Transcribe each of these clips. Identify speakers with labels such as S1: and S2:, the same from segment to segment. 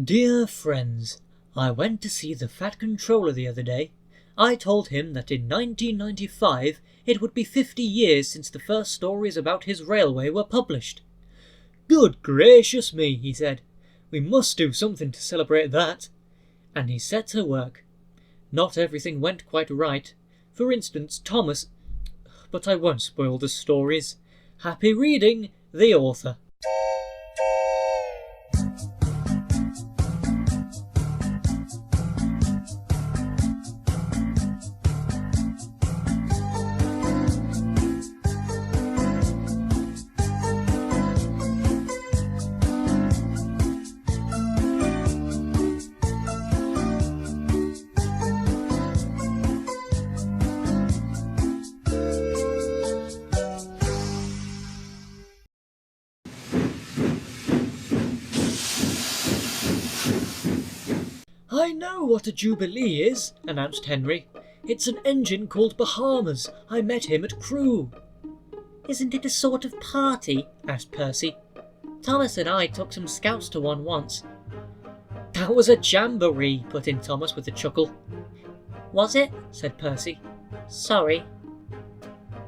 S1: Dear friends, I went to see the Fat Controller the other day. I told him that in 1995 it would be 50 years since the first stories about his railway were published. Good gracious me, he said. We must do something to celebrate that. And he set to work. Not everything went quite right. For instance, Thomas... But I won't spoil the stories. Happy reading, the author. I know what a jubilee is, announced Henry. It's an engine called Bahamas. I met him at Crewe. Isn't it a sort of party? Asked Percy. Thomas and I took some scouts to one once. That was a jamboree, put in Thomas with a chuckle. Was it? Said Percy. Sorry.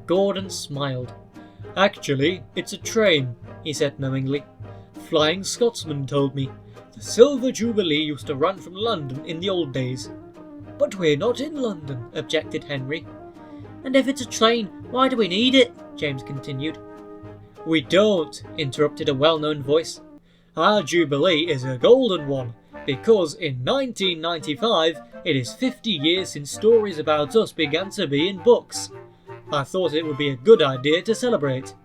S1: Gordon smiled. Actually, it's a train, he said knowingly. Flying Scotsman told me. The Silver Jubilee used to run from London in the old days. But we're not in London, objected Henry. And if it's a train, why do we need it? James continued. We don't, interrupted a well-known voice. Our Jubilee is a golden one, because in 1995 it is 50 years since stories about us began to be in books. I thought it would be a good idea to celebrate.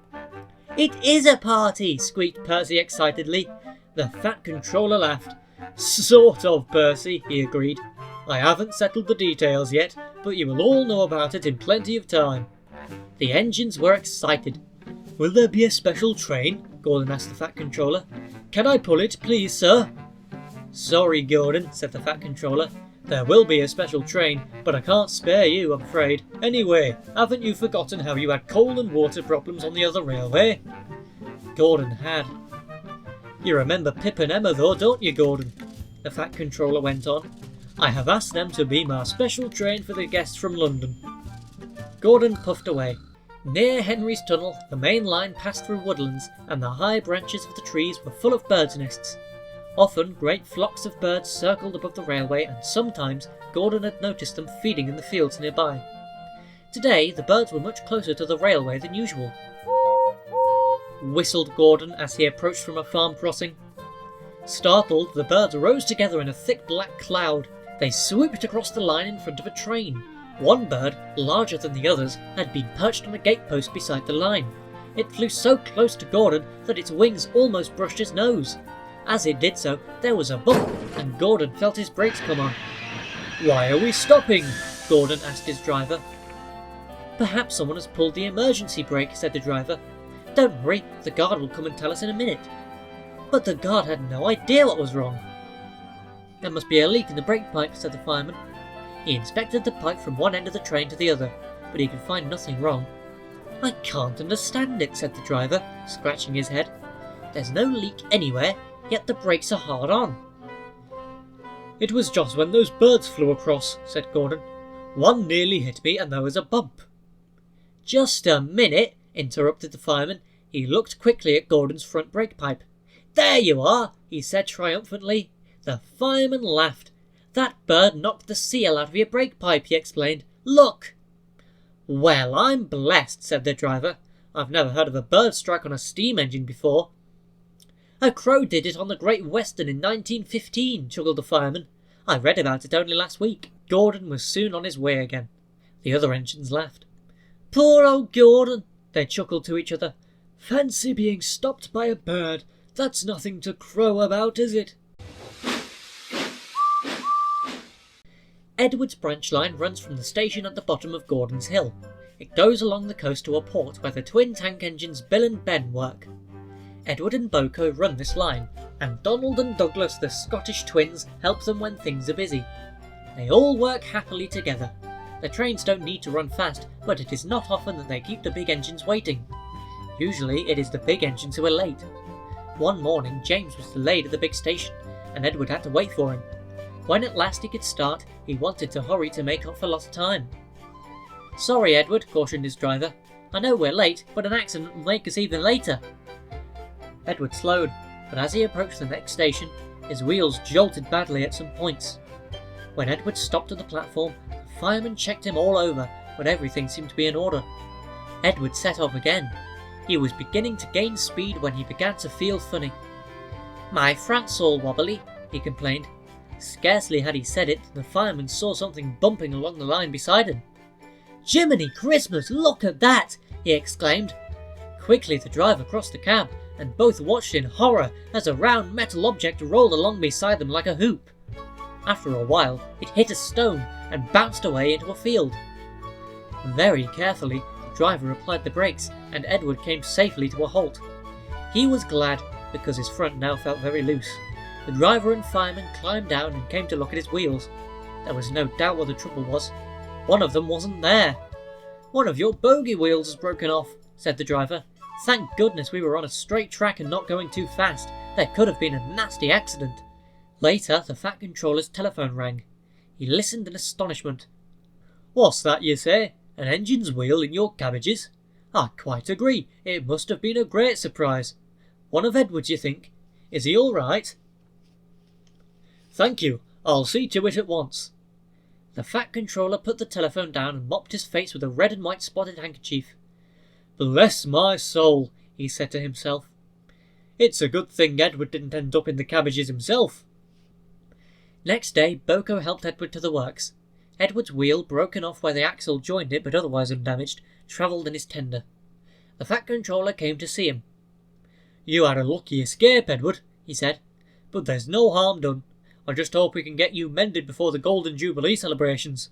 S1: It is a party, squeaked Percy excitedly. The Fat Controller laughed. Sort of, Percy, he agreed. I haven't settled the details yet, but you will all know about it in plenty of time. The engines were excited. Will there be a special train? Gordon asked the Fat Controller. Can I pull it, please, sir? Sorry, Gordon, said the Fat Controller. There will be a special train, but I can't spare you, I'm afraid. Anyway, haven't you forgotten how you had coal and water problems on the other railway? Gordon had. You remember Pip and Emma though, don't you, Gordon? The Fat Controller went on. I have asked them to be my special train for the guests from London. Gordon puffed away. Near Henry's tunnel, the main line passed through woodlands, and the high branches of the trees were full of birds' nests. Often great flocks of birds circled above the railway, and sometimes Gordon had noticed them feeding in the fields nearby. Today the birds were much closer to the railway than usual. Whistled Gordon as he approached from a farm crossing. Startled, the birds rose together in a thick black cloud. They swooped across the line in front of a train. One bird, larger than the others, had been perched on a gatepost beside the line. It flew so close to Gordon that its wings almost brushed his nose. As it did so, there was a bump, and Gordon felt his brakes come on. Why are we stopping? Gordon asked his driver. Perhaps someone has pulled the emergency brake, said the driver. Don't worry, the guard will come and tell us in a minute. But the guard had no idea what was wrong. There must be a leak in the brake pipe, said the fireman. He inspected the pipe from one end of the train to the other, but he could find nothing wrong. I can't understand it, said the driver, scratching his head. There's no leak anywhere, yet the brakes are hard on. It was just when those birds flew across, said Gordon. One nearly hit me and there was a bump. Just a minute, interrupted the fireman. He looked quickly at Gordon's front brake pipe. There you are, he said triumphantly. The fireman laughed. That bird knocked the seal out of your brake pipe, he explained. Look! Well, I'm blessed, said the driver. I've never heard of a bird strike on a steam engine before. A crow did it on the Great Western in 1915, chuckled the fireman. I read about it only last week. Gordon was soon on his way again. The other engines laughed. Poor old Gordon, they chuckled to each other. Fancy being stopped by a bird. That's nothing to crow about, is it? Edward's branch line runs from the station at the bottom of Gordon's Hill. It goes along the coast to a port where the twin tank engines Bill and Ben work. Edward and Boko run this line, and Donald and Douglas, the Scottish twins, help them when things are busy. They all work happily together. The trains don't need to run fast, but it is not often that they keep the big engines waiting. Usually it is the big engines who are late. One morning James was delayed at the big station. and Edward had to wait for him. When at last he could start, he wanted to hurry to make up for lost time. "Sorry, Edward," cautioned his driver. "I know we're late, but an accident will make us even later." Edward slowed, but as he approached the next station, his wheels jolted badly at some points. When Edward stopped at the platform, the fireman checked him all over, but everything seemed to be in order. Edward set off again. He was beginning to gain speed when he began to feel funny. "My front's all wobbly," he complained. Scarcely had he said it, the fireman saw something bumping along the line beside him. "Jiminy Christmas, look at that!" he exclaimed. Quickly the driver crossed the cab, and both watched in horror as a round metal object rolled along beside them like a hoop. After a while, it hit a stone and bounced away into a field. Very carefully, the driver applied the brakes, and Edward came safely to a halt. He was glad, because his front now felt very loose. The driver and fireman climbed down and came to look at his wheels. There was no doubt what the trouble was. One of them wasn't there. "One of your bogie wheels has broken off," said the driver. "Thank goodness we were on a straight track and not going too fast. There could have been a nasty accident." Later, the Fat Controller's telephone rang. He listened in astonishment. "What's that you say? An engine's wheel in your cabbages? I quite agree. It must have been a great surprise. One of Edward's, you think? Is he all right?" "Thank you. I'll see to it at once." The Fat Controller put the telephone down and mopped his face with a red and white spotted handkerchief. "Bless my soul," he said to himself. "It's a good thing Edward didn't end up in the cabbages himself." Next day, Boko helped Edward to the works. Edward's wheel, broken off where the axle joined it but otherwise undamaged, travelled in his tender. The Fat Controller came to see him. "You had a lucky escape, Edward," he said, "but there's no harm done. I just hope we can get you mended before the Golden Jubilee celebrations.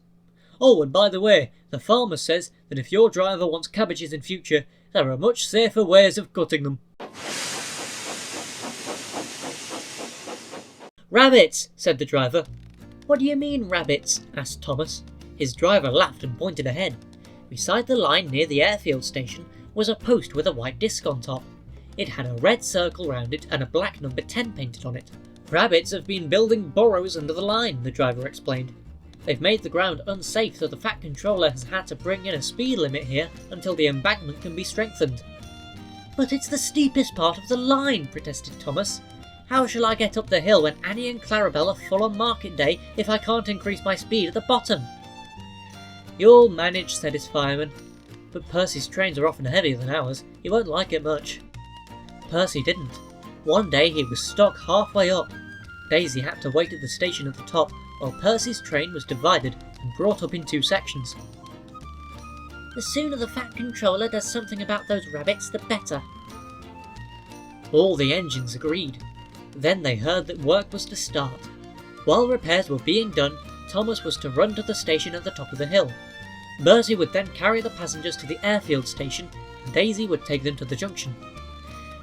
S1: Oh, and by the way, the farmer says that if your driver wants cabbages in future, there are much safer ways of cutting them." "Rabbits," said the driver. "What do you mean, rabbits?" asked Thomas. His driver laughed and pointed ahead. Beside the line near the airfield station was a post with a white disc on top. It had a red circle round it and a black number 10 painted on it. "Rabbits have been building burrows under the line," the driver explained. "They've made the ground unsafe, so the Fat Controller has had to bring in a speed limit here until the embankment can be strengthened." "But it's the steepest part of the line," protested Thomas. "How shall I get up the hill when Annie and Clarabelle are full on market day if I can't increase my speed at the bottom?" "You'll manage," said his fireman. "But Percy's trains are often heavier than ours. He won't like it much." Percy didn't. One day he was stuck halfway up. Daisy had to wait at the station at the top, while Percy's train was divided and brought up in 2 sections. "The sooner the Fat Controller does something about those rabbits, the better." All the engines agreed. Then they heard that work was to start. While repairs were being done, Thomas was to run to the station at the top of the hill. Bertie would then carry the passengers to the airfield station, and Daisy would take them to the junction.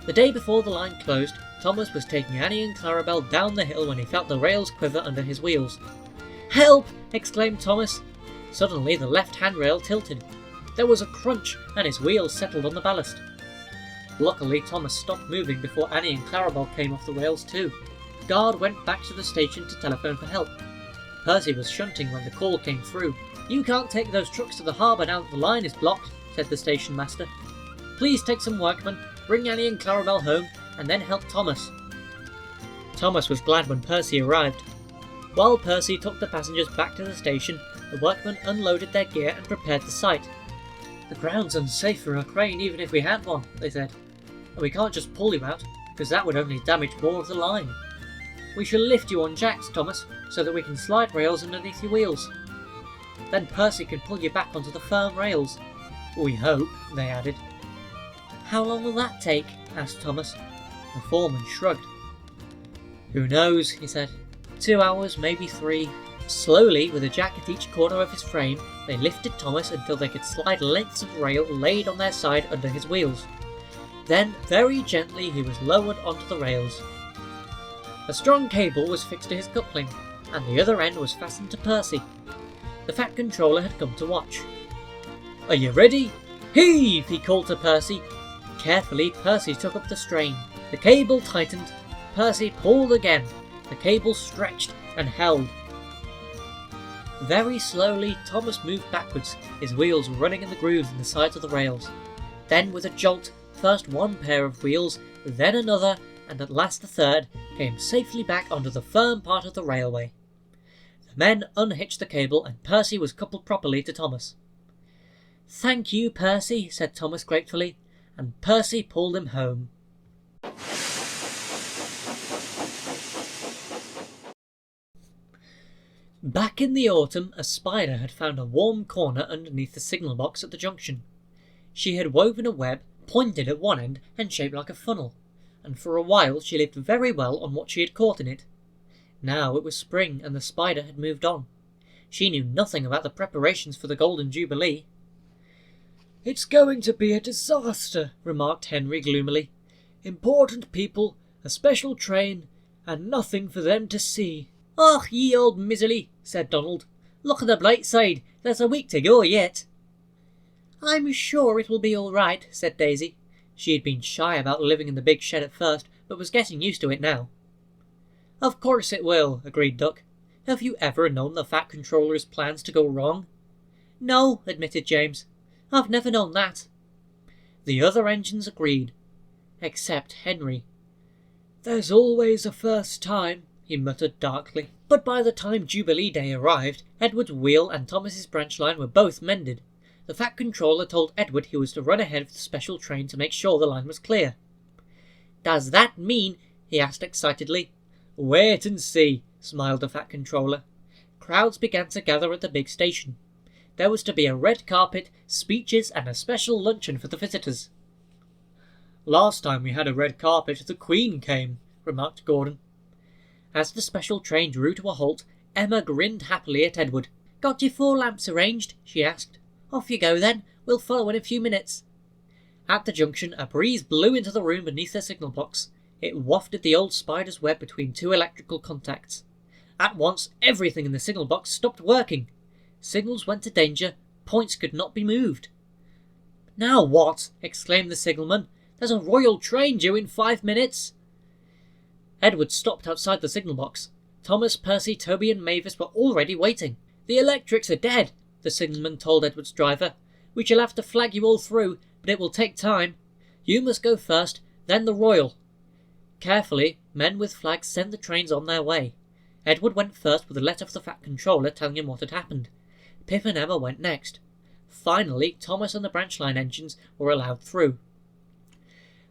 S1: The day before the line closed, Thomas was taking Annie and Clarabelle down the hill when he felt the rails quiver under his wheels. "Help!" exclaimed Thomas. Suddenly the left handrail tilted. There was a crunch, and his wheels settled on the ballast. Luckily, Thomas stopped moving before Annie and Clarabelle came off the rails too. The guard went back to the station to telephone for help. Percy was shunting when the call came through. "You can't take those trucks to the harbour now that the line is blocked," said the station master. "Please take some workmen, bring Annie and Clarabelle home, and then help Thomas." Thomas was glad when Percy arrived. While Percy took the passengers back to the station, the workmen unloaded their gear and prepared the site. "The ground's unsafe for a crane even if we had one," they said. "And we can't just pull you out, because that would only damage more of the line. We shall lift you on jacks, Thomas, so that we can slide rails underneath your wheels. Then Percy can pull you back onto the firm rails. We hope," they added. "How long will that take?" asked Thomas. The foreman shrugged. "Who knows," he said. 2 hours, maybe 3. Slowly, with a jack at each corner of his frame, they lifted Thomas until they could slide lengths of rail laid on their side under his wheels. Then, very gently, he was lowered onto the rails. A strong cable was fixed to his coupling, and the other end was fastened to Percy. The Fat Controller had come to watch. "Are you ready? Heave!" he called to Percy. Carefully, Percy took up the strain. The cable tightened. Percy pulled again. The cable stretched and held. Very slowly, Thomas moved backwards, his wheels running in the grooves in the sides of the rails. Then, with a jolt, first one pair of wheels, then another, and at last the third, came safely back onto the firm part of the railway. The men unhitched the cable, and Percy was coupled properly to Thomas. "Thank you, Percy," said Thomas gratefully, and Percy pulled him home. Back in the autumn, a spider had found a warm corner underneath the signal box at the junction. She had woven a web, pointed at one end and shaped like a funnel, and for a while she lived very well on what she had caught in it. Now it was spring, and the spider had moved on. She knew nothing about the preparations for the Golden Jubilee. "It's going to be a disaster," remarked Henry gloomily. "Important people, a special train, and nothing for them to see." "Och, ye old misery," said Donald. "Look at the bright side. There's a week to go yet." "I'm sure it will be all right," said Daisy. She had been shy about living in the big shed at first, but was getting used to it now. "Of course it will," agreed Duck. "Have you ever known the Fat Controller's plans to go wrong?" "No," admitted James. "I've never known that." The other engines agreed, except Henry. "There's always a first time," he muttered darkly. But by the time Jubilee Day arrived, Edward's wheel and Thomas's branch line were both mended. The Fat Controller told Edward he was to run ahead of the special train to make sure the line was clear. "Does that mean—" he asked excitedly. "Wait and see," smiled the Fat Controller. Crowds began to gather at the big station. There was to be a red carpet, speeches, and a special luncheon for the visitors. "Last time we had a red carpet, the Queen came," remarked Gordon. As the special train drew to a halt, Emma grinned happily at Edward. "Got your 4 lamps arranged?" she asked. "Off you go then. We'll follow in a few minutes." At the junction, a breeze blew into the room beneath their signal box. It wafted the old spider's web between 2 electrical contacts. At once, everything in the signal box stopped working. Signals went to danger. Points could not be moved. "Now what?" exclaimed the signalman. "There's a royal train due in 5 minutes." Edward stopped outside the signal box. Thomas, Percy, Toby and Mavis were already waiting. "The electrics are dead," the signalman told Edward's driver. "We shall have to flag you all through, but it will take time. You must go first, then the royal." Carefully, men with flags sent the trains on their way. Edward went first with a letter for the Fat Controller telling him what had happened. Pip and Emma went next. Finally, Thomas and the branch line engines were allowed through.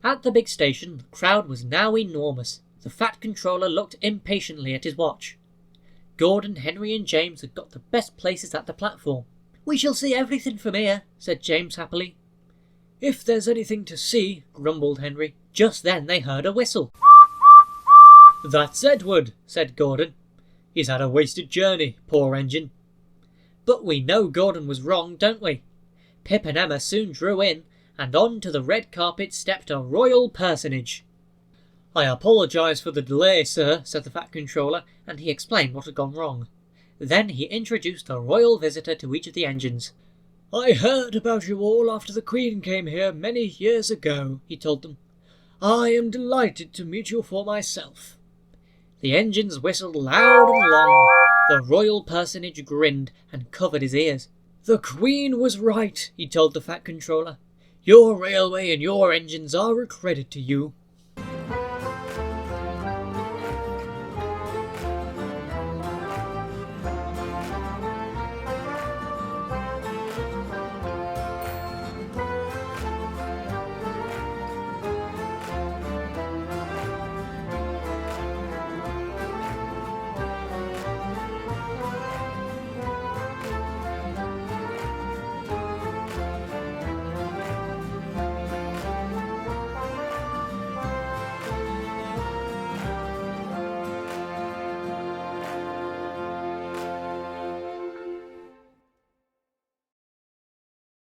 S1: At the big station, the crowd was now enormous. The Fat Controller looked impatiently at his watch. Gordon, Henry and James had got the best places at the platform. "We shall see everything from here," said James happily. "If there's anything to see," grumbled Henry. Just then they heard a whistle. "That's Edward," said Gordon. "He's had a wasted journey, poor engine." But we know Gordon was wrong, don't we? Pip and Emma soon drew in, and on to the red carpet stepped a royal personage. "I apologise for the delay, sir," said the Fat Controller, and he explained what had gone wrong. Then he introduced a royal visitor to each of the engines. "I heard about you all after the Queen came here many years ago," he told them. "I am delighted to meet you for myself." The engines whistled loud and long. The royal personage grinned and covered his ears. "The Queen was right," he told the Fat Controller. "Your railway and your engines are a credit to you.